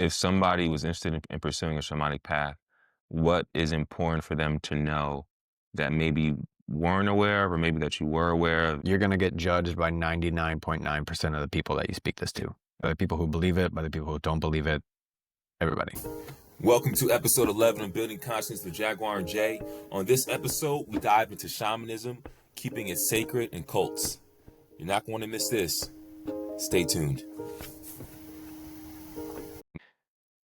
if somebody was interested in pursuing a shamanic path, what is important for them to know that maybe you weren't aware of, or maybe that you were aware of? You're going to get judged by 99.9% of the people that you speak this to. By the people who believe it, by the people who don't believe it, everybody. Welcome to episode 11 of Building Conscience with Jaguar Jay. On this episode, we dive into shamanism, keeping it sacred, and cults. You're not going to miss this. Stay tuned.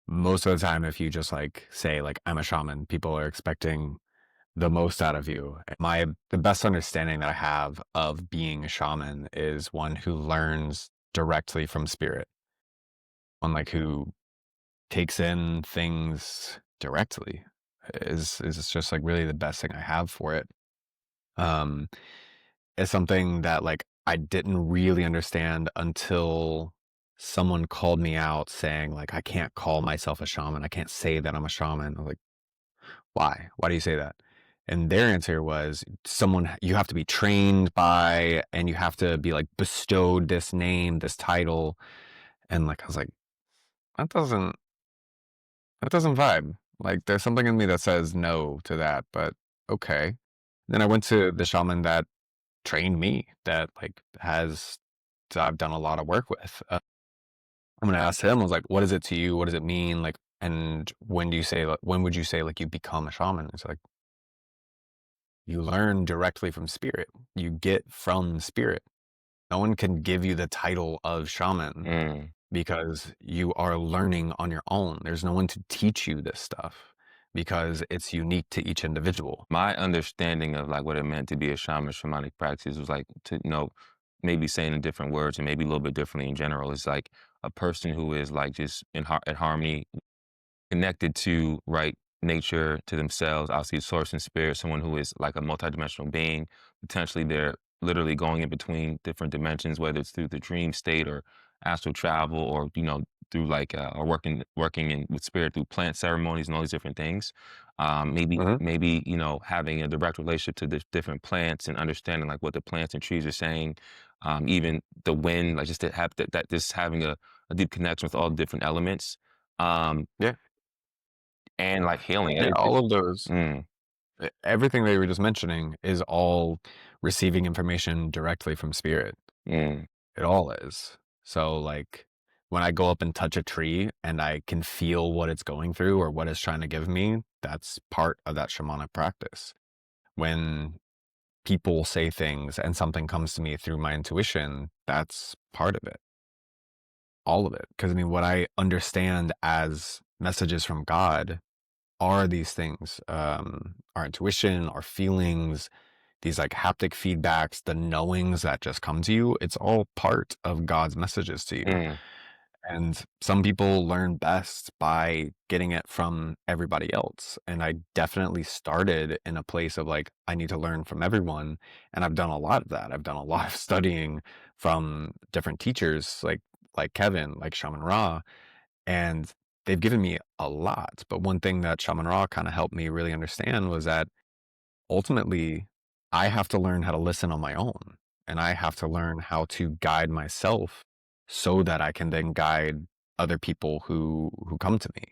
Most of the time, if you just say I'm a shaman, people are expecting the most out of you. The best understanding that I have of being a shaman is one who learns directly from spirit. One who takes in things directly is just really the best thing I have for it. It's something that I didn't really understand until someone called me out saying I can't call myself a shaman. I can't say that I'm a shaman. I was like, why? Why do you say that? And their answer was you have to be trained by, and you have to be bestowed this name, this title. And I was like, that doesn't vibe. There's something in me that says no to that, but okay. Then I went to the shaman that trained me, that I've done a lot of work with. I'm going to ask him, I was like, what is it to you? What does it mean? And when would you say you become a shaman? It's like, you learn directly from spirit. You get from spirit. No one can give you the title of shaman because you are learning on your own. There's no one to teach you this stuff because it's unique to each individual. My understanding of what it meant to be a shaman, shamanic practice was to maybe saying in different words and maybe a little bit differently in general, is a person who is just in harmony, connected to nature, to themselves, obviously source and spirit, someone who is a multidimensional being. Potentially they're literally going in between different dimensions, whether it's through the dream state or astral travel, or through or working with spirit through plant ceremonies and all these different things. Maybe having a direct relationship to the different plants and understanding what the plants and trees are saying. Even the wind, just to have that just having a deep connection with all the different elements. Yeah. And healing Yeah, everything. all of those. Mm, Everything that you were just mentioning is all receiving information directly from spirit. mm, It all is. So when I go up and touch a tree and I can feel what it's going through or what it's trying to give me, that's part of that shamanic practice. When people say things and something comes to me through my intuition, that's part of it. All of it. Because what I understand as messages from God are these things, our intuition, our feelings, these haptic feedbacks, the knowings that just come to you. It's all part of God's messages to you. mm, And some people learn best by getting it from everybody else. And I definitely started in a place of I need to learn from everyone. And I've done a lot of that. I've done a lot of studying from different teachers like Kevin, like Shaman Ra, and they've given me a lot. But one thing that Shaman Ra kind of helped me really understand was that ultimately I have to learn how to listen on my own, and I have to learn how to guide myself so that I can then guide other people who come to me.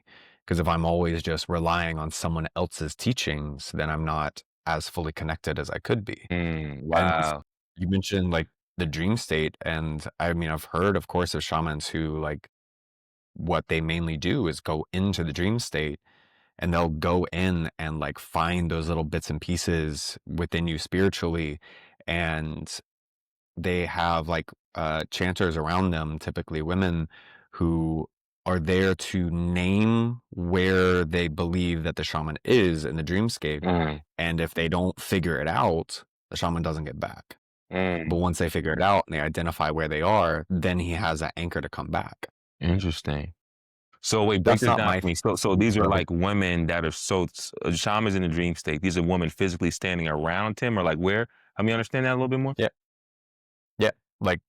Because if I'm always just relying on someone else's teachings, then I'm not as fully connected as I could be. And wow. you mentioned the dream state, and I've heard, of course, of shamans who what they mainly do is go into the dream state, and they'll go in and find those little bits and pieces within you spiritually. And they have chanters around them, typically women, who are there to name where they believe that the shaman is in the dreamscape. Mm, And if they don't figure it out, the shaman doesn't get back. mm, But once they figure it out and they identify where they are, then he has that anchor to come back. interesting. So wait, break That's this not down my for me. So these are Go ahead. women that are shamans in the dream state. These are women physically standing around him, or where? Help me understand that a little bit more. Yeah. Yeah,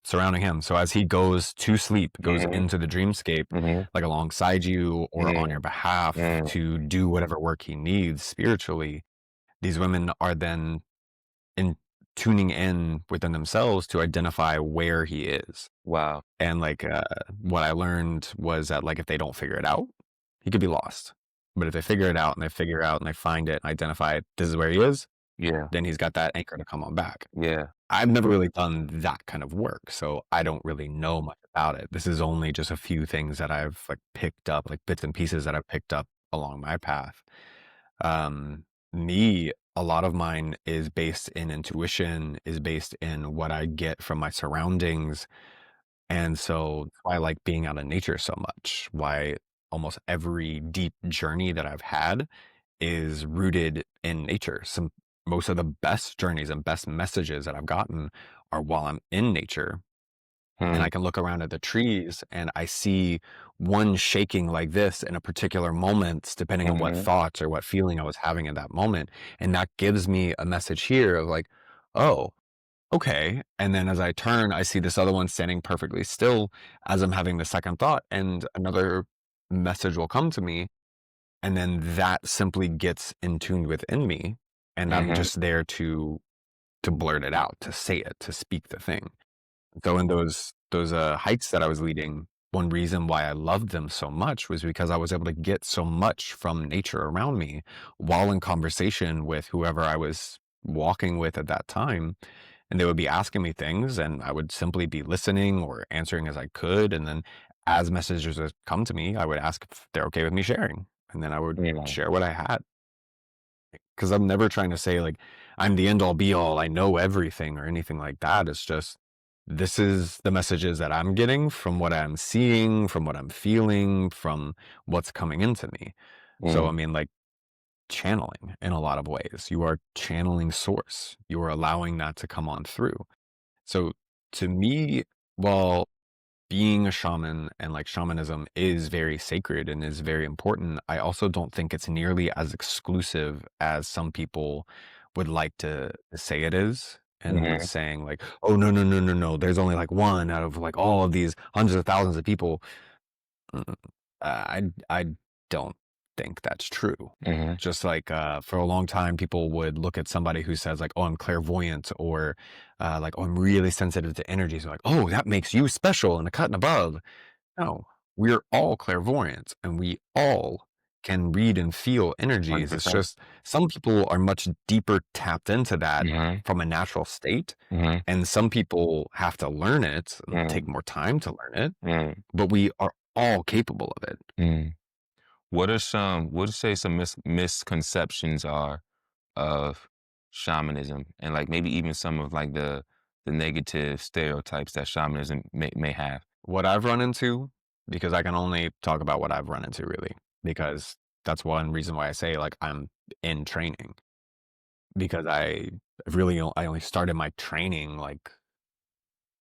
surrounding him. So as he goes to sleep, goes Mm-hmm, into the dreamscape, mm-hmm, alongside you or on your behalf mm, to do whatever work he needs spiritually, these women are then in tuning in within themselves to identify where he is. Wow. And like what I learned was that like if they don't figure it out, he could be lost. But if they figure it out and they figure out and they find it and identify this is where he is, Yeah. then he's got that anchor to come on back. Yeah. I've never really done that kind of work, so I don't really know much about it. This is only just a few things that I've like picked up, like bits and pieces that I've picked up along my path. Um, me, a lot of mine is based in intuition, is based in what I get from my surroundings. And so that's why I like being out in nature so much. Why almost every deep journey that I've had is rooted in nature. Most of the best journeys and best messages that I've gotten are while I'm in nature. And Mm, I can look around at the trees and I see one shaking like this in a particular moment, depending on what mhm, thoughts or what feeling I was having in that moment. And that gives me a message here of like, oh, okay. And then as I turn, I see this other one standing perfectly still as I'm having the second thought, and another message will come to me. And then that simply gets in tuned within me. And I'm mhm, just there to blurt it out, to say it, to speak the thing. So in those hikes that I was leading, one reason why I loved them so much was because I was able to get so much from nature around me while in conversation with whoever I was walking with at that time. And they would be asking me things, and I would simply be listening or answering as I could. And then as messages would come to me, I would ask if they're okay with me sharing. And then I would yeah, share what I had. Because I'm never trying to say like I'm the end all be all, I know everything or anything like that. It's just this is the messages that I'm getting from what I'm seeing, from what I'm feeling, from what's coming into me. So I mm, mean, like channeling in a lot of ways. You are channeling source. You are allowing that to come on through. So to me, while being a shaman and like shamanism is very sacred and is very important, I also don't think it's nearly as exclusive as some people would like to say it is. And mhm, saying like, oh no, no, no, no, no, there's only like one out of like all of these hundreds of thousands of people. Mm, I don't think that's true. mhm, Just like for a long time, people would look at somebody who says like, "Oh, I'm clairvoyant," or like, "Oh, I'm really sensitive to energies." Like, "Oh, that makes you special and a cut and above." No, we're all clairvoyant, and we all can read and feel energies. It's 100%. just some people are much deeper tapped into that Mhm, from a natural state, mhm, and some people have to learn it and take mm, more time to learn it. mm, But we are all capable of it. mm. What would you say some misconceptions are of shamanism, and like maybe even some of like the negative stereotypes that shamanism may have? What I've run into, because I can only talk about what I've run into really, because that's one reason why I say like I'm in training because I only started my training like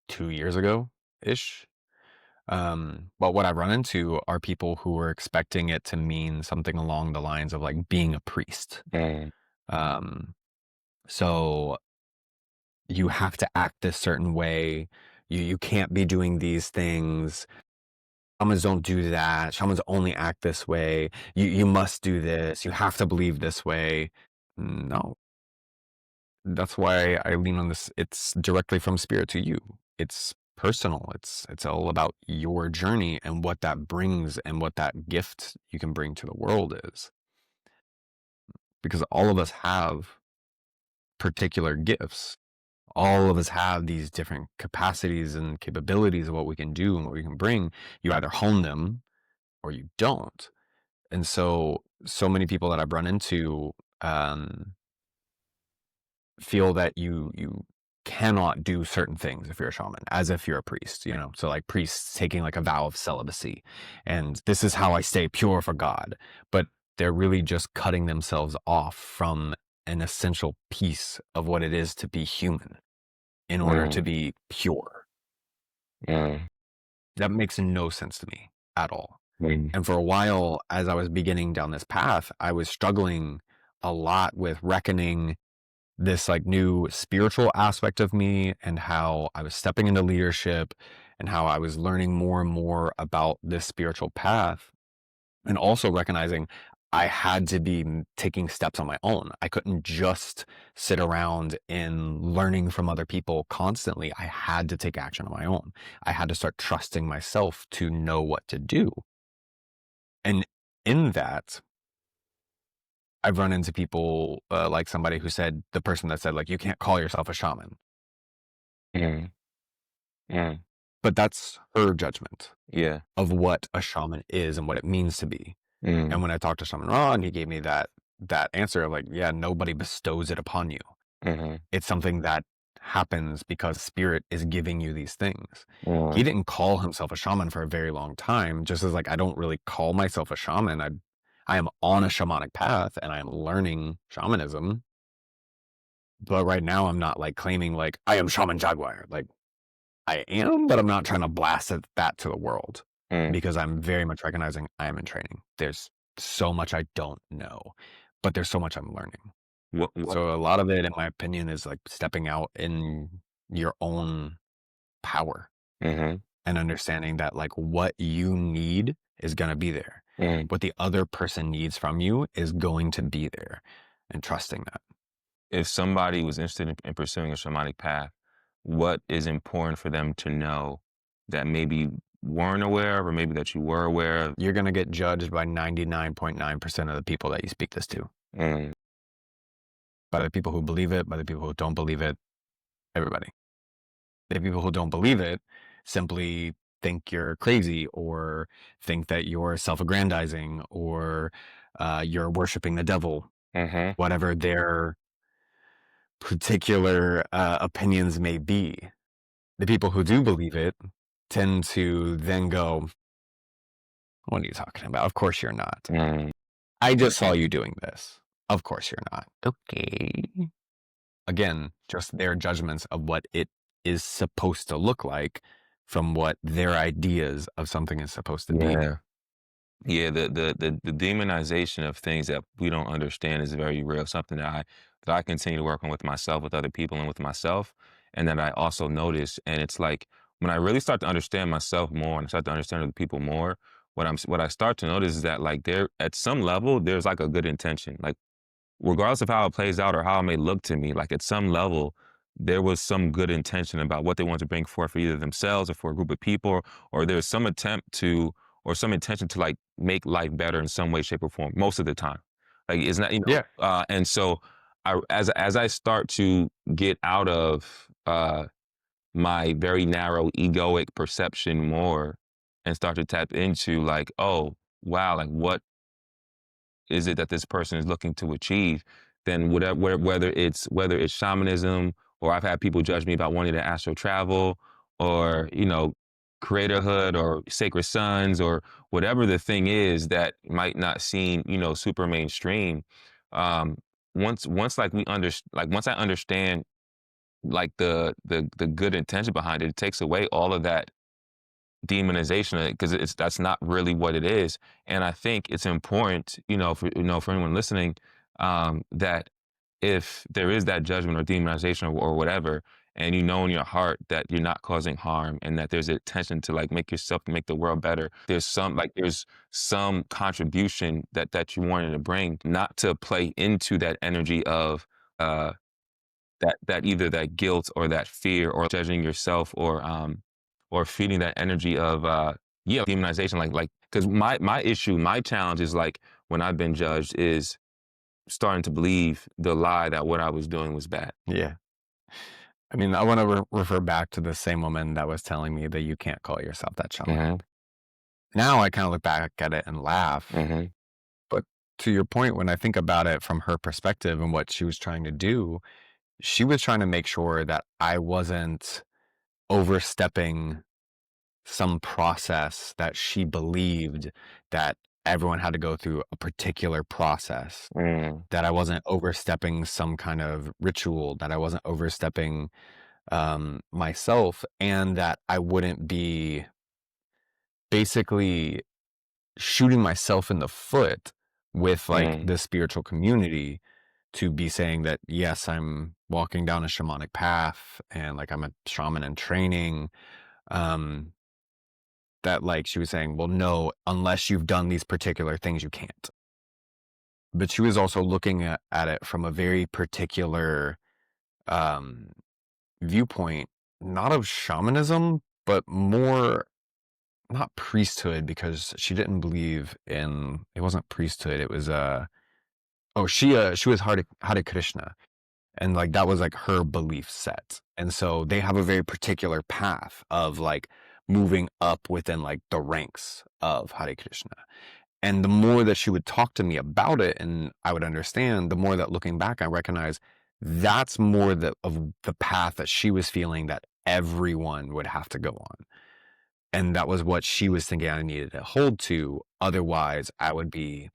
2 years ago ish. But what I've run into are people who are expecting it to mean something along the lines of like being a priest. Mm, Um, so you have to act this certain way. You can't be doing these things. Shamans don't do that. Shamans only act this way. You must do this. You have to believe this way. No, that's why I lean on this. It's directly from spirit to you. It's personal. It's all about your journey and what that brings and what that gift you can bring to the world is. Because all of us have particular gifts. All of us have these different capacities and capabilities of what we can do and what we can bring. You either hone them or you don't. And so many people that I've run into, feel that you cannot do certain things if you're a shaman, as if you're a priest, you know? So, like, priests taking, like, a vow of celibacy, and this is how I stay pure for God, but they're really just cutting themselves off from an essential piece of what it is to be human in order to mm, be pure. mm, That makes no sense to me at all. mm, And for a while, as I was beginning down this path, I was struggling a lot with reckoning this like new spiritual aspect of me and how I was stepping into leadership and how I was learning more and more about this spiritual path. And also recognizing I had to be taking steps on my own. I couldn't just sit around and learning from other people constantly. I had to take action on my own. I had to start trusting myself to know what to do. And in that, I've run into people like somebody who said, the person that said, like, you can't call yourself a shaman. Mm, mm, But that's her judgment yeah. of what a shaman is and what it means to be. And Mm, when I talked to Shaman Ron, he gave me that answer of like, yeah, nobody bestows it upon you. mhm, It's something that happens because spirit is giving you these things. He mm, didn't call himself a shaman for a very long time, just as like I don't really call myself a shaman. I am on a shamanic path and I am learning shamanism. But right now I'm not like claiming like I am Shaman Jaguar. Like I am, but I'm not trying to blast that to the world mm. because I'm very much recognizing I am in training. There's so much I don't know, but there's so much I'm learning. What So a lot of it, in my opinion, is like stepping out in your own power mhm, and understanding that like what you need is going to be there. mm. What the other person needs from you is going to be there and trusting that. If somebody was interested in pursuing a shamanic path, what is important for them to know that maybe weren't aware of, or maybe that you were aware of? You're going to get judged by 99.9% of the people that you speak this to, Mm, by the people who believe it, by the people who don't believe it, everybody. The people who don't believe it simply think you're crazy or think that you're self-aggrandizing or you're worshiping the devil, mhm, whatever their particular opinions may be. The people who do believe it tend to then go, what are you talking about? Of course you're not. mm. I just saw you doing this. Of course you're not. Okay. Again, just their judgments of what it is supposed to look like from what their ideas of something is supposed to be. Yeah. Yeah, the demonization of things that we don't understand is very real. Something that I continue to work on with myself, with other people, and with myself, and that I also notice. And it's like when I really start to understand myself more and I start to understand other people more, what I start to notice is that like there at some level there's like a good intention. Like regardless of how it plays out or how it may look to me, like at some level, there was some good intention about what they want to bring forth for either themselves or for a group of people, or there's some attempt to, or some intention to like make life better in some way, shape, or form. Most of the time, like it's not, Yeah. and so as I start to get out of my very narrow egoic perception more, and start to tap into like, oh wow, like what is it that this person is looking to achieve, then whatever, whether it's shamanism, or I've had people judge me about wanting to astral travel, or creatorhood, or sacred sons, or whatever the thing is that might not seem super mainstream. um once like once I understand like the good intention behind it, it takes away all of that demonization, because it's that's not really what it is. And I think it's important, for anyone listening, that if there is that judgment or demonization, or whatever, and you know in your heart that you're not causing harm, and that there's a intention to like make the world better, there's some contribution that you wanted to bring, not to play into that energy of uh that either that guilt or that fear, or judging yourself, or feeding that energy of yeah, demonization, like because my issue, my challenge is like when I've been judged is starting to believe the lie that what I was doing was bad. Yeah. I mean, I want to refer back to the same woman that was telling me that you can't call yourself that shaman. Hmm. Now I kind of look back at it and laugh. Hmm. But to your point, when I think about it from her perspective and what she was trying to do, she was trying to make sure that I wasn't overstepping some process that she believed that everyone had to go through a particular process, Mm, that I wasn't overstepping some kind of ritual, that I wasn't overstepping myself, and that I wouldn't be basically shooting myself in the foot with like mm, the spiritual community to be saying that, yes, I'm walking down a shamanic path and like I'm a shaman in training. Um, that like she was saying, well, no, unless you've done these particular things, you can't. but she was also looking at it from a very particular um, viewpoint, not of shamanism, but more not priesthood, because she didn't believe in, it wasn't priesthood. It was she was Hare Krishna, and like that was like her belief set. And so they have a very particular path of like moving up within like the ranks of Hare Krishna. And the more that she would talk to me about it and I would understand, the more that looking back, I recognize that's more of the path that she was feeling that everyone would have to go on. And that was what she was thinking I needed to hold to. Otherwise, I would be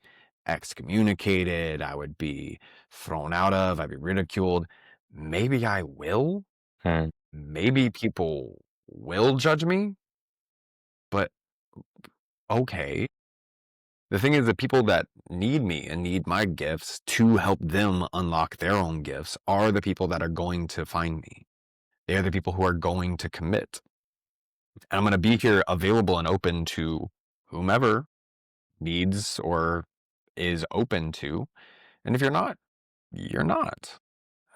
excommunicated. I would be thrown out of, I'd be ridiculed. Maybe I will. Mm. Maybe people will judge me, but okay. The thing is, the people that need me and need my gifts to help them unlock their own gifts are the people that are going to find me. They are the people who are going to commit. And I'm going to be here available and open to whomever needs or is open to. And if you're not, you're not.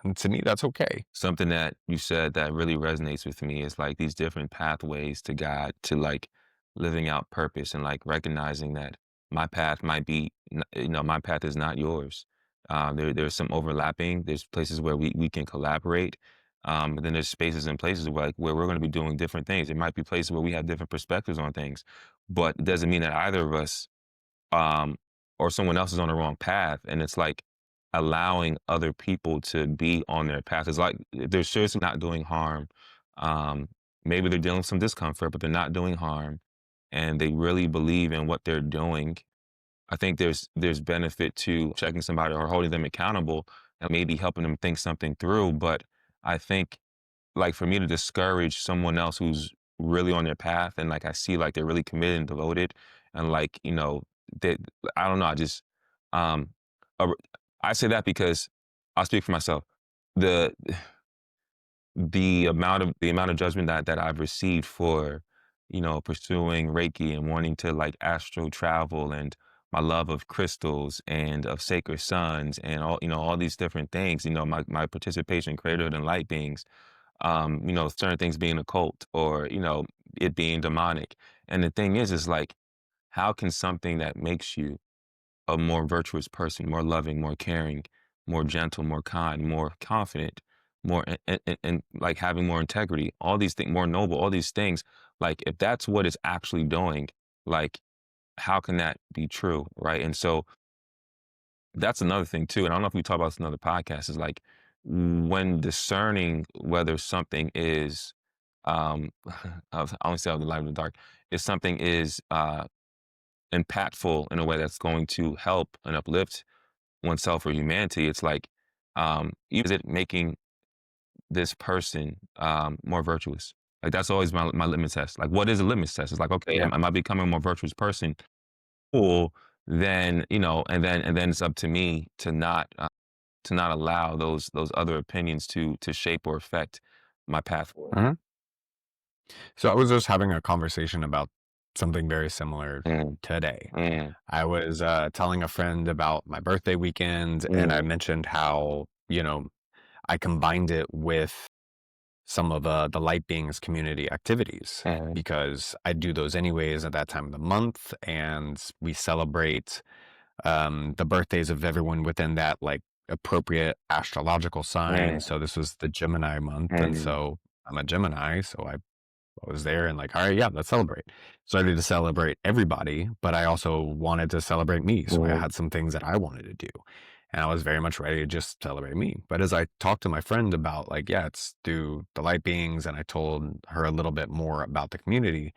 And to me, that's okay. Something that you said that really resonates with me is like these different pathways to God, to like living out purpose and like recognizing that my path might be, my path is not yours. There's some overlapping. There's places where we can collaborate. But then there's spaces and places where like where we're going to be doing different things. There might be places where we have different perspectives on things, but it doesn't mean that either of us um, or someone else is on the wrong path. And it's like allowing other people to be on their path. It's like they're seriously not doing harm. Um, Maybe they're dealing with some discomfort, but they're not doing harm. And they really believe in what they're doing. I think there's benefit to checking somebody or holding them accountable and maybe helping them think something through. But I think like for me to discourage someone else who's really on their path and like I see like they're really committed and devoted and like, that I don't know, I just um uh, I say that because I'll speak for myself. The the amount of judgment that I've received for, pursuing Reiki and wanting to like astral travel and my love of crystals and of sacred sons and all these different things, my participation in Creatorhood and light beings, certain things being occult or, it being demonic. And the thing is like, how can something that makes you a more virtuous person, more loving, more caring, more gentle, more kind, more confident, more and like having more integrity, all these things, more noble, all these things, like if that's what it's actually doing, like how can that be true, right? And so that's another thing too, and I don't know if we talk about this in another podcast, is like when discerning whether something is, I only say out the light in the dark, if something is impactful in a way that's going to help and uplift oneself or humanity, it's like, is it making this person more virtuous? Like that's always my litmus test. Like, what is a litmus test? It's like, okay, Yeah. am I becoming a more virtuous person? Cool. Then and then it's up to me to not allow those other opinions to shape or affect my path forward. Mhm. So I was just having a conversation about something very similar Mm, today. mm, I was telling a friend about my birthday weekend, and I mm, mentioned how, I combined it with some of the Light Beings community activities mm, because I do those anyways at that time of the month, and we celebrate the birthdays of everyone within that like appropriate astrological sign. mm, So this was the Gemini month, and mm, so I'm a Gemini, so I was there and like, all right, yeah, let's celebrate. Started to celebrate everybody, but I also wanted to celebrate me. So I mm, had some things that I wanted to do. And I was very much ready to just celebrate me. But as I talked to my friend about like, yeah, it's through the light beings, and I told her a little bit more about the community,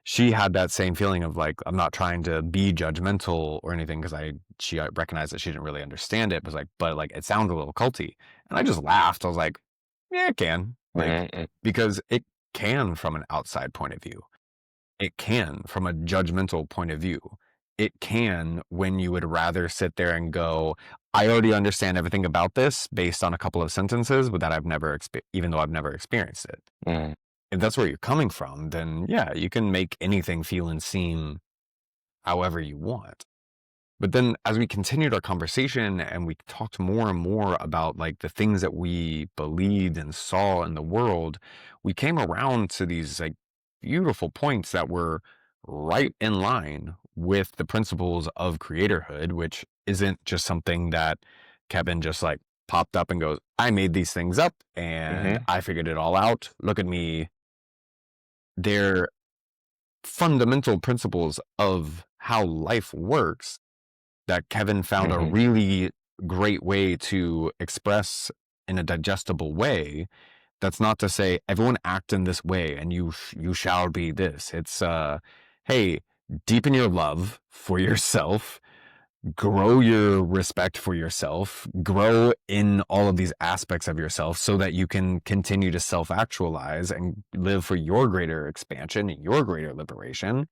she had that same feeling of like, I'm not trying to be judgmental or anything because she recognized that she didn't really understand it. But like, it sounds a little culty. And I just laughed. I was like, yeah, it can. Like, mm, mm, because it can from an outside point of view. It can from a judgmental point of view. It can when you would rather sit there and go, I already understand everything about this based on a couple of sentences, but that even though I've never experienced it. mm. If that's where you're coming from, then yeah, you can make anything feel and seem however you want. But then as we continued our conversation and we talked more and more about like the things that we believed and saw in the world, we came around to these like beautiful points that were right in line with the principles of creatorhood, which isn't just something that Kevin just like popped up and goes, I made these things up and Mhm. I figured it all out. Look at me. They're fundamental principles of how life works that Kevin found a Mhm. really great way to express in a digestible way. That's not to say everyone act in this way and you shall be this. It's hey, deepen your love for yourself, grow your respect for yourself, grow in all of these aspects of yourself so that you can continue to self-actualize and live for your greater expansion, your greater liberation.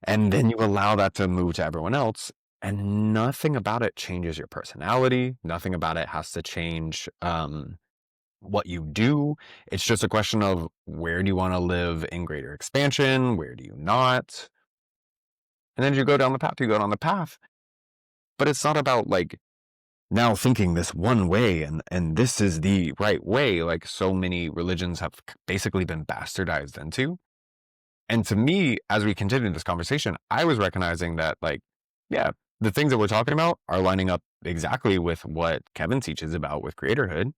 And then you allow that to move to everyone else. And nothing about it changes your personality. Nothing about it has to change what you do. It's just a question of where do you want to live in greater expansion? Where do you not? And then you go down the path, you go down the path. But it's not about like now thinking this one way and this is the right way, like so many religions have basically been bastardized into. And to me, as we continued this conversation, I was recognizing that, like, yeah, the things that we're talking about are lining up exactly with what Kevin teaches about with creatorhood,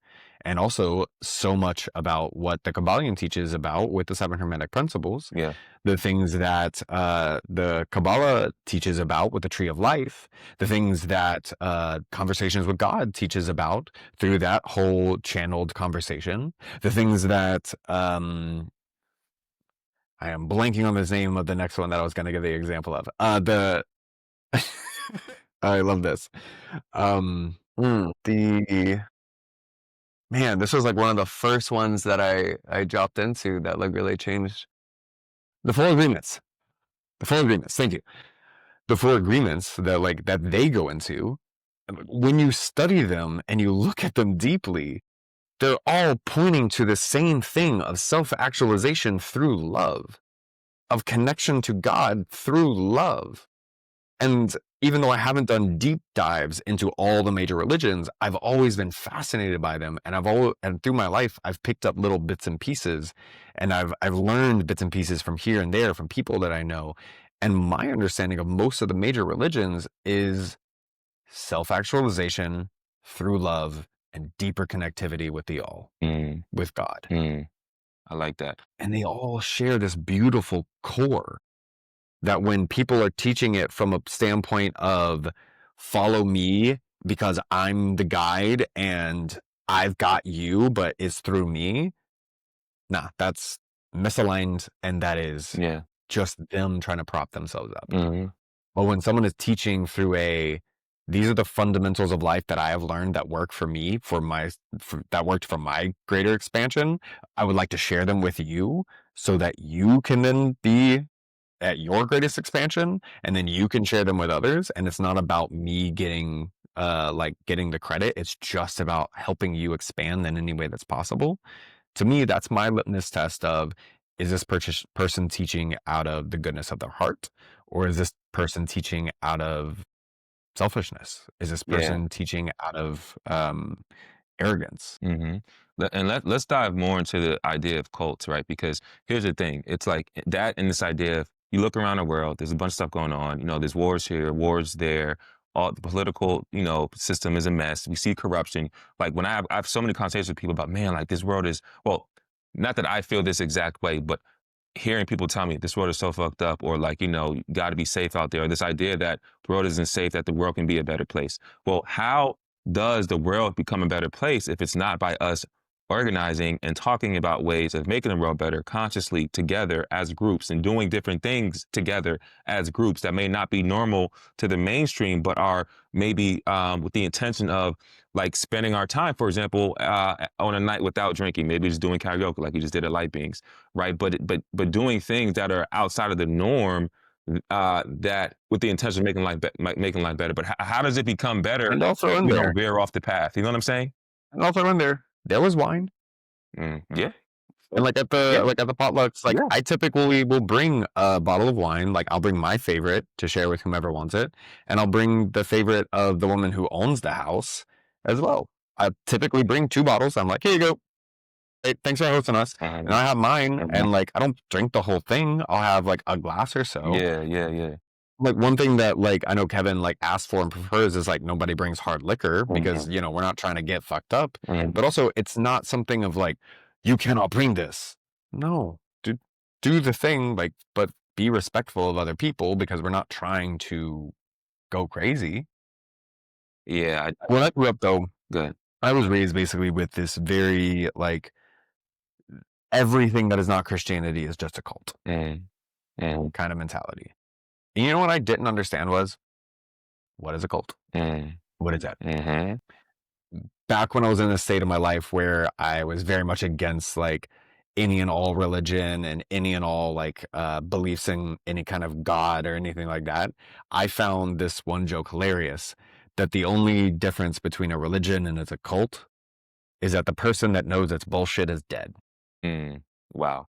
and also so much about what the Kabbalion teaches about with the seven Hermetic principles, Yeah. the things that the Kabbalah teaches about with the tree of life, the things that Conversations with God teaches about through that whole channeled conversation, the things that I am blanking on the name of the next one that I was going to give the example of. The I love this. The man, this was like one of the first ones that I dropped into that like really changed the four agreements. The four agreements. Thank you. The four agreements that like that they go into. When you study them and you look at them deeply, they're all pointing to the same thing of self-actualization through love, of connection to God through love. And even though I haven't done deep dives into all the major religions, I've always been fascinated by them. And and through my life, I've picked up little bits and pieces, and I've learned bits and pieces from here and there from people that I know. And my understanding of most of the major religions is self-actualization through love and deeper connectivity with the all, Mm. with God. Mm. I like that. And they all share this beautiful core that when people are teaching it from a standpoint of follow me because I'm the guide and I've got you, but it's through me. Nah, that's misaligned and that is Yeah. just them trying to prop themselves up. Mhm. But when someone is teaching through these are the fundamentals of life that I have learned that work for me, that worked for my greater expansion. I would like to share them with you so that you can then be at your greatest expansion and then you can share them with others, and it's not about me getting the credit. It's just about helping you expand in any way that's possible. To me, that's my litmus test of, is this person teaching out of the goodness of their heart, or is this person teaching out of selfishness? Is this Yeah. person teaching out of arrogance? Mhm. Let's dive more into the idea of cults, right? Because here's the thing. It's like that and this idea of you look around the world, there's a bunch of stuff going on. There's wars here, wars there. All the political, system is a mess. We see corruption. Like when I have so many conversations with people about, man, like this world is, well, not that I feel this exact way, but hearing people tell me this world is so fucked up, or like, you got to be safe out there, or this idea that the world isn't safe, that the world can be a better place. Well, how does the world become a better place if it's not by us organizing and talking about ways of making the world better consciously together as groups and doing different things together as groups that may not be normal to the mainstream, but are maybe with the intention of like spending our time, for example, on a night without drinking, maybe just doing karaoke like you just did at Light Beings, right? But doing things that are outside of the norm, that with the intention of making life better. But how does it become better And if also in we don't there, veer off the path? You know what I'm saying? there was wine. Yeah. And Yeah, like at the potlucks, like yeah. I typically will bring a bottle of wine. Like I'll bring my favorite to share with whomever wants it, and I'll bring the favorite of the woman who owns the house as well. I typically bring two bottles. I'm like, here you go. Hey, thanks for hosting us. And Mhm, I have mine, mhm. and like I don't drink the whole thing. I'll have like a glass or so. Yeah, yeah, yeah. Like one thing that like I know Kevin like asks for and prefers is like nobody brings hard liquor Mhm, because we're not trying to get fucked up. mhm. But also it's not something of like you cannot bring this. No, do the thing like, but be respectful of other people because we're not trying to go crazy. Yeah, When I grew up though, good. I was raised basically with this very like everything that is not Christianity is just a cult Mm, mm, kind of mentality. And you know what I didn't understand was what is a cult? mm, What is that? mhm, Back when I was in a state of my life where I was very much against like any and all religion and any and all like beliefs in any kind of God or anything like that, I found this one joke hilarious that the only difference between a religion and it's a cult is that the person that knows it's bullshit is dead. mm. Wow.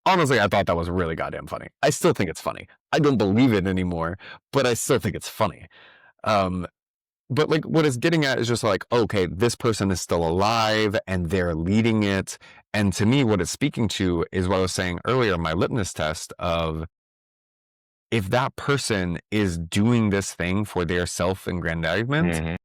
Honestly, I thought that was really goddamn funny. I still think it's funny. I don't believe it anymore, but I still think it's funny. Um, But like what it's getting at is just like, okay, this person is still alive and they're leading it. And to me, what it's speaking to is what I was saying earlier, my litmus test of if that person is doing this thing for their self-aggrandizement, Mhm,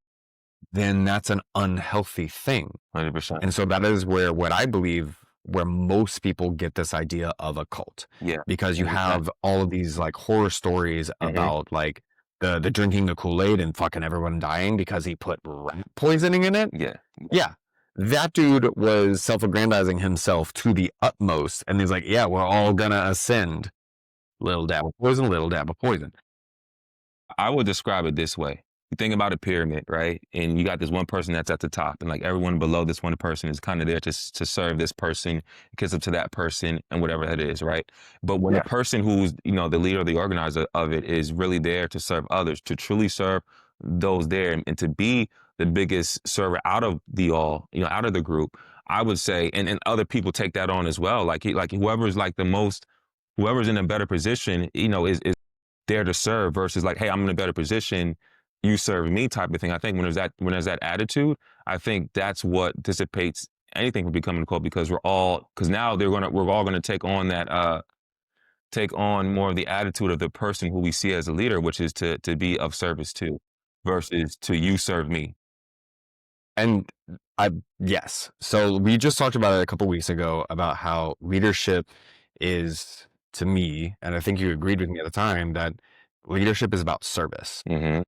then that's an unhealthy thing. 100%. And so that is where what I believe where most people get this idea of a cult Yeah, because you 100%. have all of these like horror stories Mhm. about like the drinking the Kool-Aid and fucking everyone dying because he put rat poisoning in it. Yeah, Yeah. That dude was self-aggrandizing himself to the utmost and he's like, yeah, we're all gonna ascend. Little dab of poison, little dab of poison. I would describe it this way. You think about a pyramid, right? And you got this one person that's at the top, and like everyone below this one person is kind of there to serve this person, kiss up to that person, and whatever that is, right? But when the Yeah. person who's the leader or the organizer of it is really there to serve others, to truly serve those there, and to be the biggest server out of the all, out of the group, I would say, and other people take that on as well. Like whoever's like the most, whoever's in a better position, is there to serve versus like, hey, I'm in a better position, you serve me type of thing. I think when there's that attitude, I think that's what dissipates anything from becoming a cult because because now we're all gonna take on more of the attitude of the person who we see as a leader, which is to be of service to versus to you serve me. And I yes. So we just talked about it a couple weeks ago about how leadership is to me, and I think you agreed with me at the time that leadership is about service. Mm-hmm.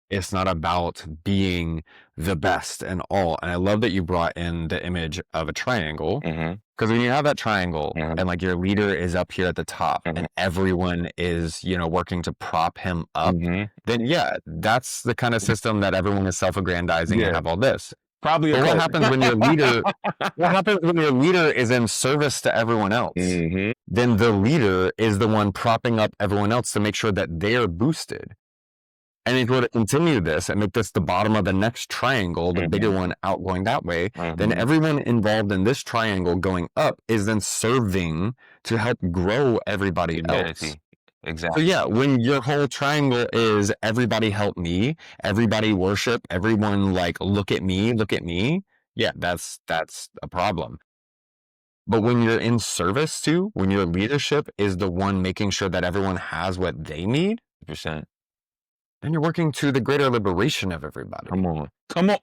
It's not about being the best and all. And I love that you brought in the image of a triangle Mm-hmm. because when you have that triangle Mm-hmm. and like your leader is up here at the top Mm-hmm. and everyone is, working to prop him up, Mm-hmm. then yeah, that's the kind of system that everyone is self-aggrandizing and Yeah. have all this. Probably a But cult. what happens when your leader is in service to everyone else? Mm-hmm. Then the leader is the one propping up everyone else to make sure that they're boosted. And if you were to continue this and make this the bottom of the next triangle, the bigger Mm-hmm. one out going that way, then Mm-hmm. everyone involved in this triangle going up is then serving to help grow everybody else. Humanity. So Exactly. yeah, when your whole triangle is everybody help me, everybody worship, everyone like look at me. Yeah, that's a problem. But when you're in service to, when your leadership is the one making sure that everyone has what they need, 100%. then you're working to the greater liberation of Come everybody. on. Come on.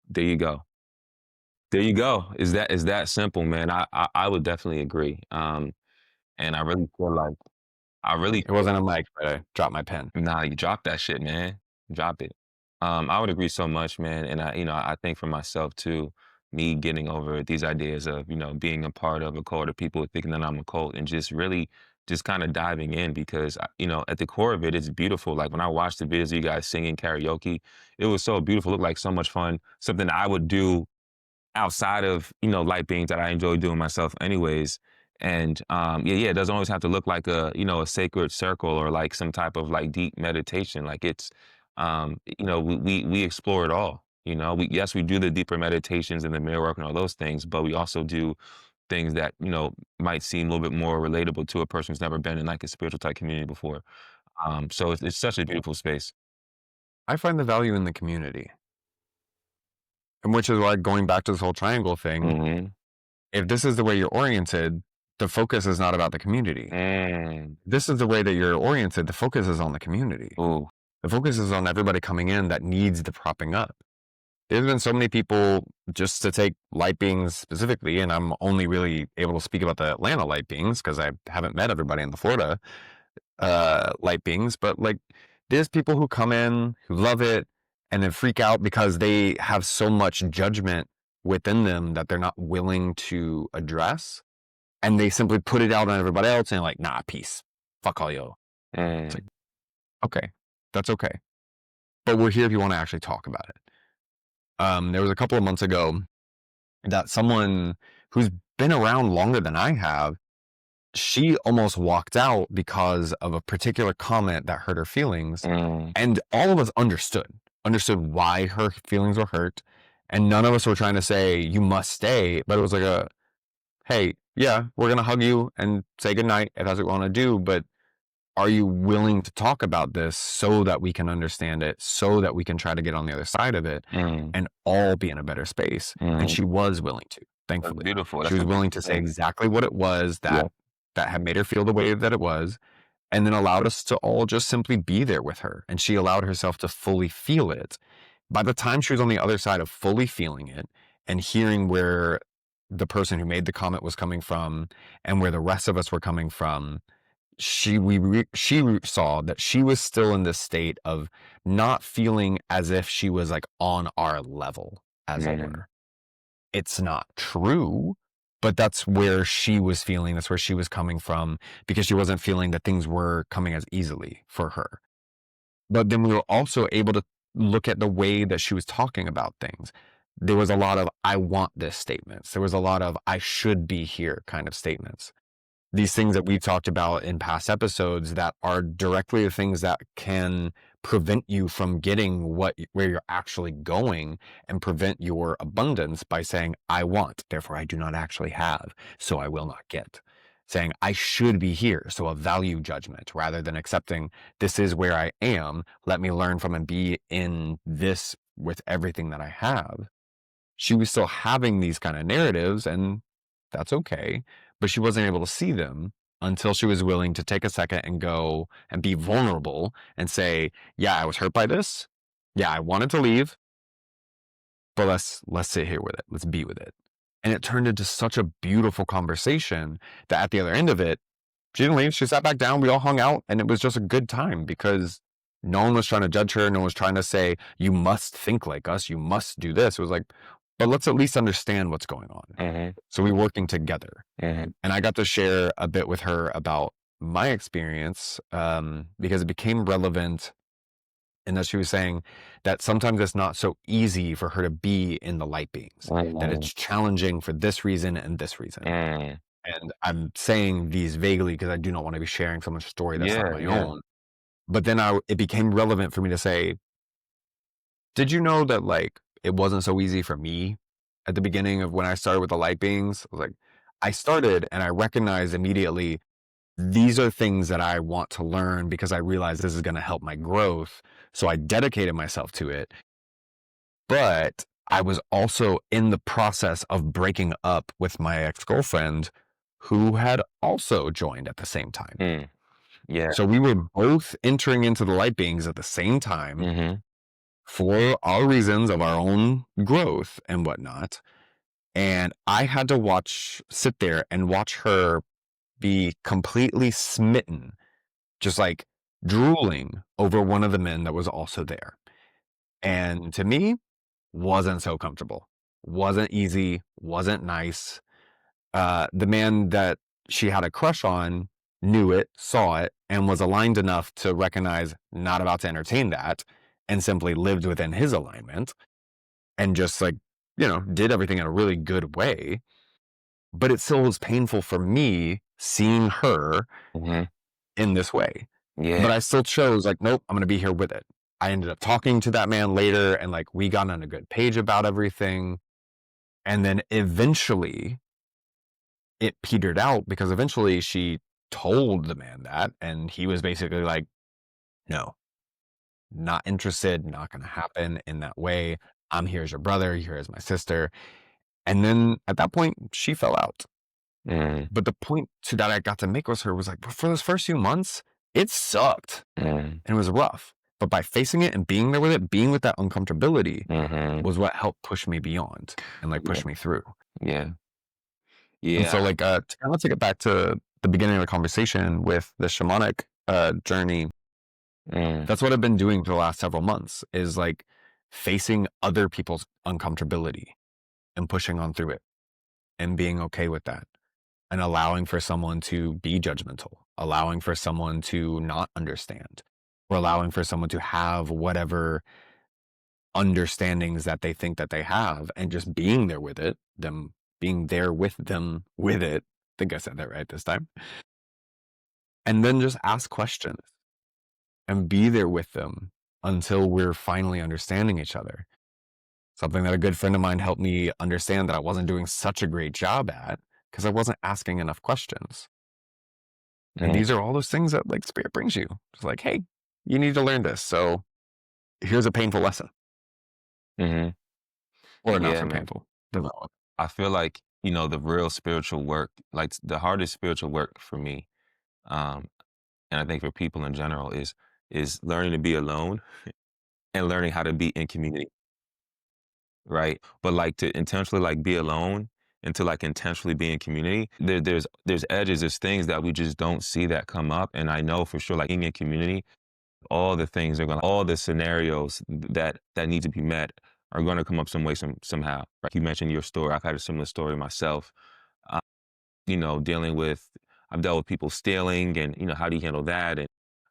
There you go. There you go. Is that simple, man. I would definitely agree. And I really feel like I really It wasn't a mic, but I dropped my pen. nah, you drop that shit, man. Drop it. I would agree so much, man. And I think for myself too, me getting over these ideas of, being a part of a cult or people thinking that I'm a cult and just really just kind of diving in because, at the core of it, it's beautiful. Like when I watched the videos of you guys singing karaoke, it was so beautiful. It looked like so much fun. Something I would do outside of, light beings that I enjoy doing myself anyways. And yeah, it doesn't always have to look like a sacred circle or like some type of like deep meditation. Like it's we explore it all. We do the deeper meditations and the mirror work and all those things, but we also do things that, might seem a little bit more relatable to a person who's never been in like a spiritual type community before. So it's such a beautiful space. I find the value in the community, and which is why going back to this whole triangle thing, Mhm. if this is the way you're oriented, the focus is not about the community. Mm. This is the way that you're oriented, the focus is on the community. Ooh. The focus is on everybody coming in that needs the propping up. There's been so many people, just to take light beings specifically, and I'm only really able to speak about the Atlanta light beings because I haven't met everybody in the Florida light beings, but like there's people who come in who love it and then freak out because they have so much judgment within them that they're not willing to address, and they simply put it out on everybody else and like, nah, peace, fuck all yo. It's like, Mm. okay, that's okay, but we're here if you want to actually talk about it. There was a couple of months ago that someone who's been around longer than I have, she almost walked out because of a particular comment that hurt her feelings. Mm. And all of us understood why her feelings were hurt. And none of us were trying to say, you must stay. But it was like hey, yeah, we're going to hug you and say goodnight if that's what we want to do. But are you willing to talk about this so that we can understand it, so that we can try to get on the other side of it Mm. and all be in a better space? And Mhm. she was willing to, That's thankfully. beautiful. She That's a was willing beautiful to say thing. exactly what it was Yeah. that had made her feel the way that it was, and then allowed us to all just simply be there with her. And she allowed herself to fully feel it. By the time she was on the other side of fully feeling it and hearing where the person who made the comment was coming from and where the rest of us were coming from, she saw that she was still in this state of not feeling as if she was like on our level, as it Mhm. were. It's not true, but that's where she was feeling. That's where she was coming from, because she wasn't feeling that things were coming as easily for her. But then we were also able to look at the way that she was talking about things. There was a lot of "I want this" statements. There was a lot of "I should be here" kind of statements. These things that we've talked about in past episodes that are directly the things that can prevent you from getting where you're actually going, and prevent your abundance by saying, I want, therefore I do not actually have, so I will not get. Saying, I should be here, so a value judgment, rather than accepting, this is where I am, let me learn from and be in this with everything that I have. She was still having these kind of narratives, and that's okay, but she wasn't able to see them until she was willing to take a second and go and be vulnerable and say, yeah, I was hurt by this. Yeah, I wanted to leave, but let's sit here with it. Let's be with it. And it turned into such a beautiful conversation that at the other end of it, she didn't leave. She sat back down. We all hung out, and it was just a good time because no one was trying to judge her. No one was trying to say, you must think like us. You must do this. It was like, but let's at least understand what's going on. Mhm. So we're working together. Mhm. And I got to share a bit with her about my experience, because it became relevant, and that she was saying that sometimes it's not so easy for her to be in the light beings, that Mhm. it's challenging for this reason and this reason. Mm. And I'm saying these vaguely because I do not want to be sharing someone's story that's not Yeah, my yeah. own. But then it became relevant for me to say, did you know that like it wasn't so easy for me at the beginning of when I started with the light beings? I was like, I started and I recognized immediately these are things that I want to learn because I realized this is going to help my growth. So I dedicated myself to it. But I was also in the process of breaking up with my ex-girlfriend who had also joined at the same time. Mm. Yeah. So we were both entering into the light beings at the same time Mhm. for our reasons of our own growth and whatnot. And I had to sit there and watch her be completely smitten, just like drooling over one of the men that was also there. And to me, wasn't so comfortable, wasn't easy, wasn't nice. The man that she had a crush on knew it, saw it, and was aligned enough to recognize not about to entertain that, and simply lived within his alignment and just like, did everything in a really good way. But it still was painful for me seeing her Mhm. in this way. Yeah. But I still chose like, nope, I'm going to be here with it. I ended up talking to that man later, and like we got on a good page about everything. And then eventually it petered out because eventually she told the man that, and he was basically like, no, not interested, not going to happen in that way. I'm here as your brother, you're here as my sister. And then at that point, she fell out. Mm, But the point to that I got to make with her was like, for those first few months, it sucked mm, and it was rough. But by facing it and being there with it, being with that uncomfortability mhm. was what helped push me beyond and like Yeah, push me through. yeah, And yeah. so like to kind of take it back to the beginning of the conversation with the shamanic journey, Mm, that's what I've been doing for the last several months is like facing other people's uncomfortability and pushing on through it and being okay with that and allowing for someone to be judgmental, allowing for someone to not understand, or allowing for someone to have whatever understandings that they think that they have and just being there with it, them being there with them with it. I think I said that right this time. And then just ask questions and be there with them until we're finally understanding each other. Something that a good friend of mine helped me understand that I wasn't doing such a great job at because I wasn't asking enough questions. And mm, these are all those things that like spirit brings you. It's like, hey, you need to learn this. So here's a painful lesson, mhm. or not Yeah, so man. painful. Develop. I feel like, the real spiritual work, like the hardest spiritual work for me, um, and I think for people in general is learning to be alone and learning how to be in community, right? But like to intentionally like be alone and to like intentionally be in community, there's edges, there's things that we just don't see that come up. And I know for sure, like being in community, all the scenarios that need to be met are gonna come up some way, somehow. Like you mentioned your story. I've had a similar story myself. Dealing with I've dealt with people stealing and, how do you handle that?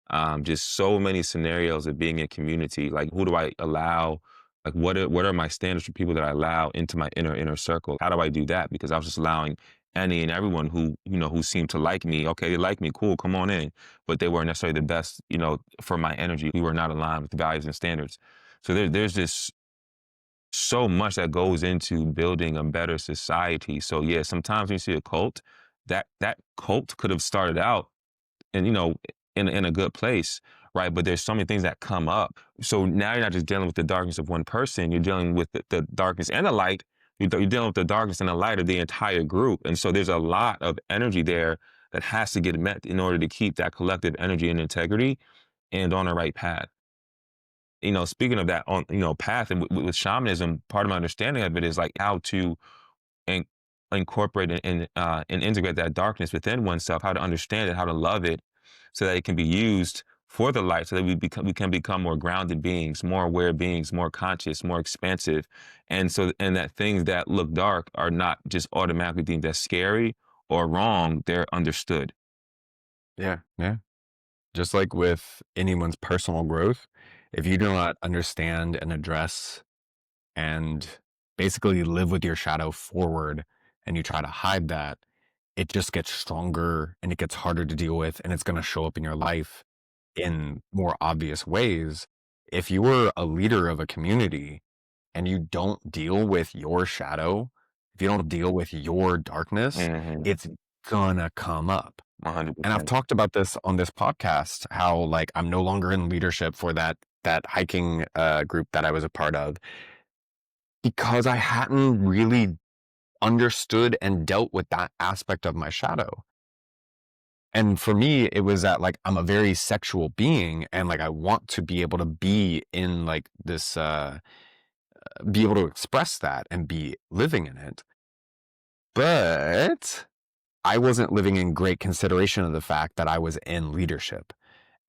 And just so many scenarios of being in community. Like, who do I allow? Like, what are my standards for people that I allow into my inner circle? How do I do that? Because I was just allowing any and everyone who seemed to like me. Okay, they like me, cool, come on in. But they weren't necessarily the best, for my energy. We were not aligned with the values and standards. So there's this so much that goes into building a better society. So yeah, sometimes when you see a cult, that cult could have started out and in a good place, right? But there's so many things that come up. So now you're not just dealing with the darkness of one person, you're dealing with the darkness and the light. You're dealing with the darkness and the light of the entire group. And so there's a lot of energy there that has to get met in order to keep that collective energy and integrity and on the right path. Speaking of that on, path and with shamanism, part of my understanding of it is like how to in, incorporate and integrate that darkness within oneself, how to understand it, how to love it, so that it can be used for the light, so that we can become more grounded beings, more aware beings, more conscious, more expansive, and that things that look dark are not just automatically deemed as scary or wrong; they're understood. Yeah. Yeah. Just like with anyone's personal growth, if you do not understand and address and basically live with your shadow forward and you try to hide that, it just gets stronger and it gets harder to deal with. And it's going to show up in your life in more obvious ways. If you were a leader of a community and you don't deal with your shadow, if you don't deal with your darkness, Mm-hmm. it's gonna come up. And I've 100%. talked about this on this podcast, how like I'm no longer in leadership for that hiking group that I was a part of because I hadn't really understood and dealt with that aspect of my shadow. And for me, it was that like I'm a very sexual being and like I want to be able to be in like this be able to express that and be living in it. But I wasn't living in great consideration of the fact that I was in leadership.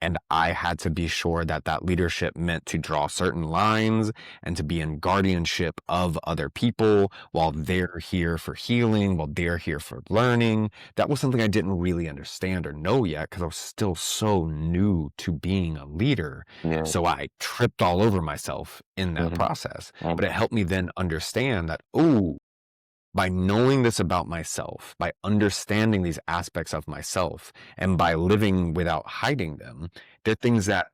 And I had to be sure that that leadership meant to draw certain lines and to be in guardianship of other people while they're here for healing, while they're here for learning. That was something I didn't really understand or know yet because I was still so new to being a leader. Yeah. So I tripped all over myself in that Mm-hmm. process. But it helped me then understand that, oh, by knowing this about myself, by understanding these aspects of myself, and by living without hiding them, they're things that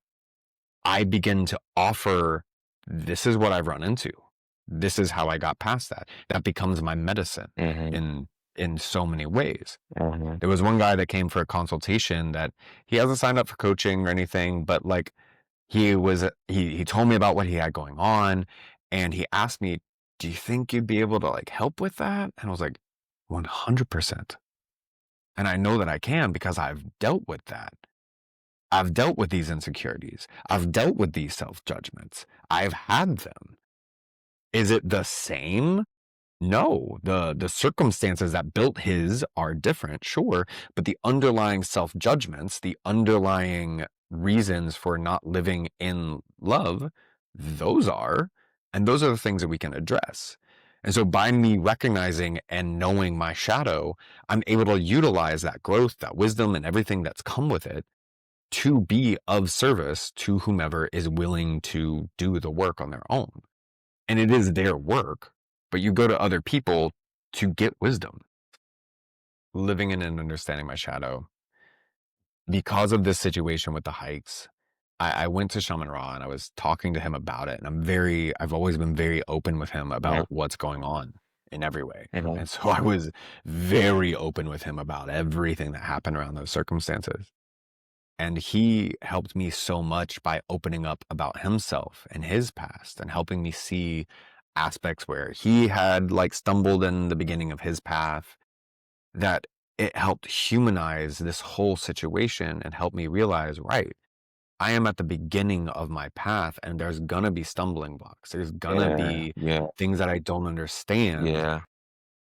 I begin to offer. This is what I've run into. This is how I got past that. That becomes my medicine Mm-hmm. in in so many ways. Mhm. There was one guy that came for a consultation that he hasn't signed up for coaching or anything, but like he told me about what he had going on, and he asked me, "Do you think you'd be able to like help with that?" And I was like, 100%. And I know that I can because I've dealt with that. I've dealt with these insecurities. I've dealt with these self judgments. I've had them. Is it the same? No, the circumstances that built his are different, sure, but the underlying self-judgments, the underlying reasons for not living in love, those are, and those are the things that we can address. And so by me recognizing and knowing my shadow, I'm able to utilize that growth, that wisdom, and everything that's come with it to be of service to whomever is willing to do the work on their own. And it is their work, but you go to other people to get wisdom. Living in and understanding my shadow. Because of this situation with the hikes, I went to Shaman Ra and I was talking to him about it. And I've always been very open with him Yeah. about what's going on in every way. Mhm. And so I was very open with him about everything that happened around those circumstances. And he helped me so much by opening up about himself and his past and helping me see aspects where he had like stumbled in the beginning of his path, that it helped humanize this whole situation and help me realize, right, I am at the beginning of my path and there's gonna be stumbling blocks. There's gonna Yeah, be yeah, things that I don't understand. yeah,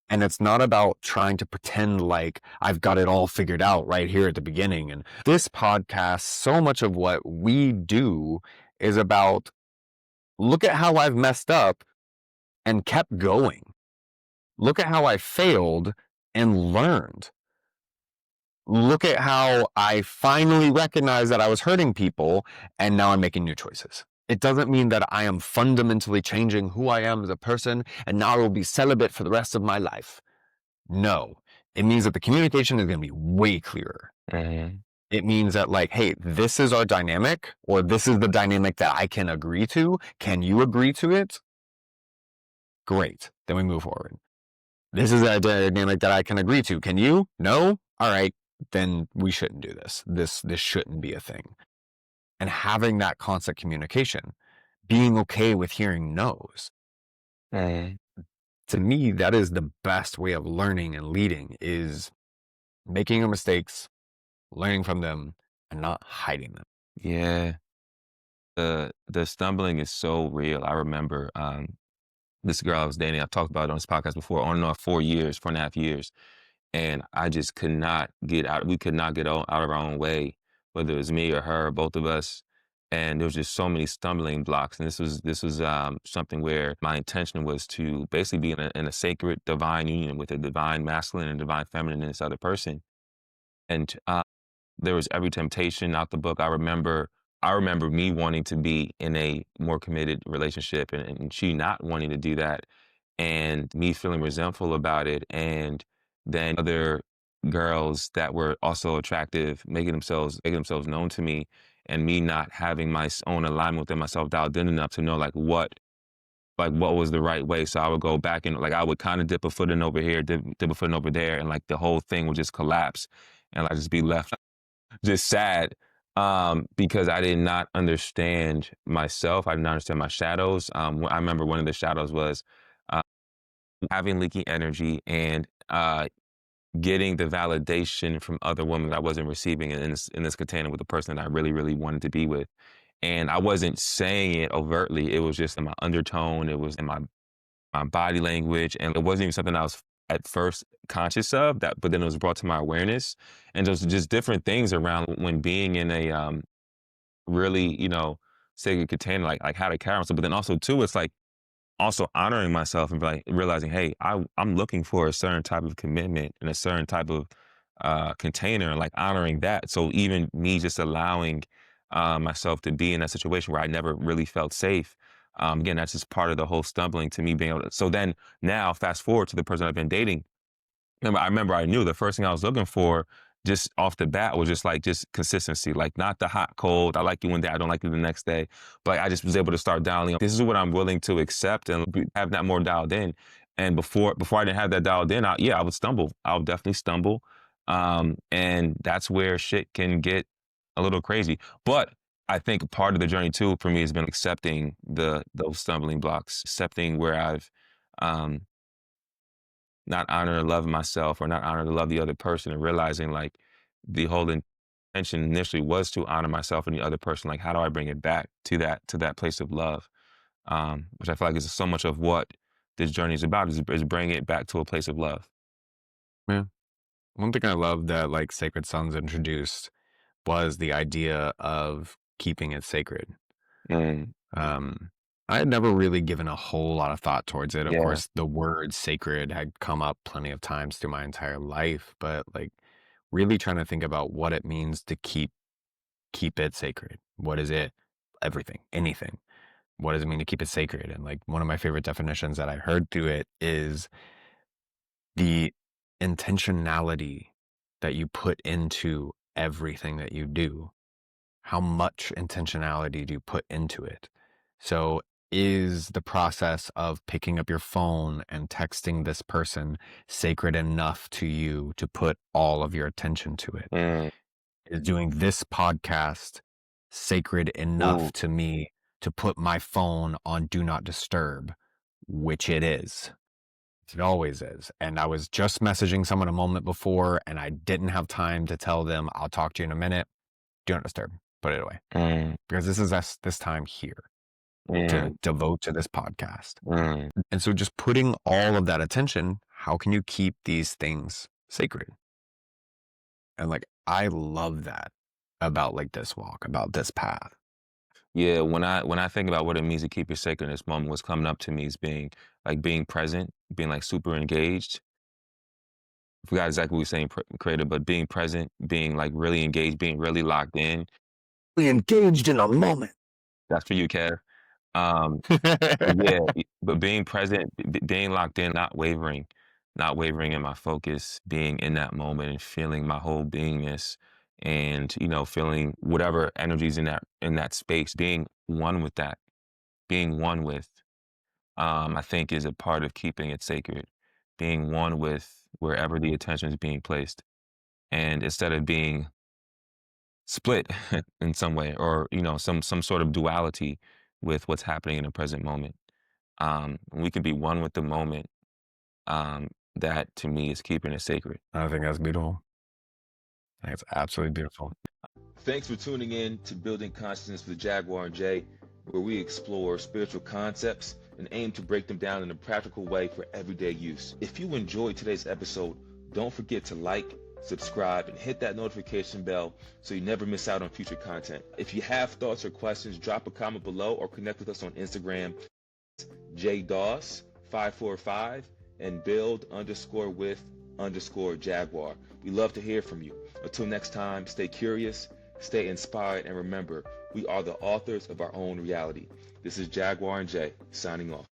And it's not about trying to pretend like I've got it all figured out right here at the beginning. And this podcast, so much of what we do is about look at how I've messed up and kept going. Look at how I failed and learned. Look at how I finally recognized that I was hurting people and now I'm making new choices. It doesn't mean that I am fundamentally changing who I am as a person and now I will be celibate for the rest of my life. No, it means that the communication is going to be way clearer. mhm, It means that, like, hey, this is our dynamic, or this is the dynamic that I can agree to. Can you agree to it? Great. Then we move forward. This is a dynamic that I can agree to. Can you? No? All right. Then we shouldn't do this. This shouldn't be a thing. And having that constant communication, being okay with hearing no's. mhm. To me, that is the best way of learning and leading is making your mistakes, learning from them, and not hiding them. Yeah. The stumbling is so real. I remember, this girl I was dating, I've talked about it on this podcast before, on and off 4 years, 4.5 years, and I just could not get out we could not get out of our own way, whether it was me or her or both of us, and there was just so many stumbling blocks, and this was something where my intention was to basically be in a sacred divine union with a divine masculine and divine feminine in this other person, and, there was every temptation out the book. I remember me wanting to be in a more committed relationship and she not wanting to do that and me feeling resentful about it. And then other girls that were also attractive making themselves known to me and me not having my own alignment within myself dialed in enough to know like what was the right way. So I would go back and like I would kind of dip a foot in over here, dip a foot in over there, and like the whole thing would just collapse and I just be left just sad, because I did not understand myself. I did not understand my shadows. I remember one of the shadows was uh, having leaky energy and getting the validation from other women that I wasn't receiving in this container with the person that I really, really wanted to be with. And I wasn't saying it overtly. It was just in my undertone. It was in my body language, and it wasn't even something I was at first conscious of that, but then it was brought to my awareness, and there's just different things around when being in a really sacred container, like how to carry myself, but then also too, it's like also honoring myself and like realizing, hey, I'm looking for a certain type of commitment and a certain type of container, and like honoring that. So even me just allowing myself to be in that situation where I never really felt safe. Again, that's just part of the whole stumbling to me being able to. So then now, fast forward to the person I've been dating. I remember I knew the first thing I was looking for just off the bat was just consistency, like not the hot cold. I like you one day, I don't like you the next day. But I just was able to start dialing up. This is what I'm willing to accept and have that more dialed in. And before I didn't have that dialed in, I would stumble. I would definitely stumble. And that's where shit can get a little crazy. But I think part of the journey too for me has been accepting those stumbling blocks, accepting where I've um not honored or loved myself or not honored or love the other person, and realizing like the whole intention initially was to honor myself and the other person. Like how do I bring it back to that place of love? Which I feel like is so much of what this journey is about, is bringing it back to a place of love. Yeah. One thing I love that like Sacred Sons introduced was the idea of keeping it sacred. Mm, Um, I had never really given a whole lot of thought towards it. Of yeah. course, the word sacred had come up plenty of times through my entire life, but like really trying to think about what it means to keep it sacred. What is it? Everything, anything. What does it mean to keep it sacred? And like one of my favorite definitions that I heard through it is the intentionality that you put into everything that you do. How much intentionality do you put into it? So is the process of picking up your phone and texting this person sacred enough to you to put all of your attention to it? Mm, Is doing this podcast sacred enough ooh, to me to put my phone on do not disturb, which it is. It always is. And I was just messaging someone a moment before and I didn't have time to tell them, I'll talk to you in a minute. Do not disturb. Put it away. mm, Because this is us this time here to mm, devote to this podcast. mm. And so just putting all of that attention, how can you keep these things sacred? And like, I love that about like this walk, about this path. Yeah, when I think about what it means to keep it sacred in this moment, what's coming up to me is being present, being like super engaged. I forgot exactly what we were saying, creative, but being present, being like really engaged, being really locked in. We engaged in a moment. That's for you, Kev. Um, but yeah, but being present, being locked in, not wavering in my focus, being in that moment and feeling my whole beingness, and feeling whatever energies in that space, being one with that, being one with, I think is a part of keeping it sacred, being one with wherever the attention is being placed, and instead of being split in some way, or some sort of duality with what's happening in the present moment. We can be one with the moment. That to me is keeping it sacred. I think that's beautiful. I think it's absolutely beautiful. Thanks for tuning in to Building Consciousness with Jaguar Jay, where we explore spiritual concepts and aim to break them down in a practical way for everyday use. If you enjoyed today's episode, don't forget to like, subscribe, and hit that notification bell so you never miss out on future content. If you have thoughts or questions, drop a comment below or connect with us on Instagram, jdoss545 and build_with_Jaguar. We love to hear from you. Until next time, stay curious, stay inspired, and remember, we are the authors of our own reality. This is Jaguar and Jay, signing off.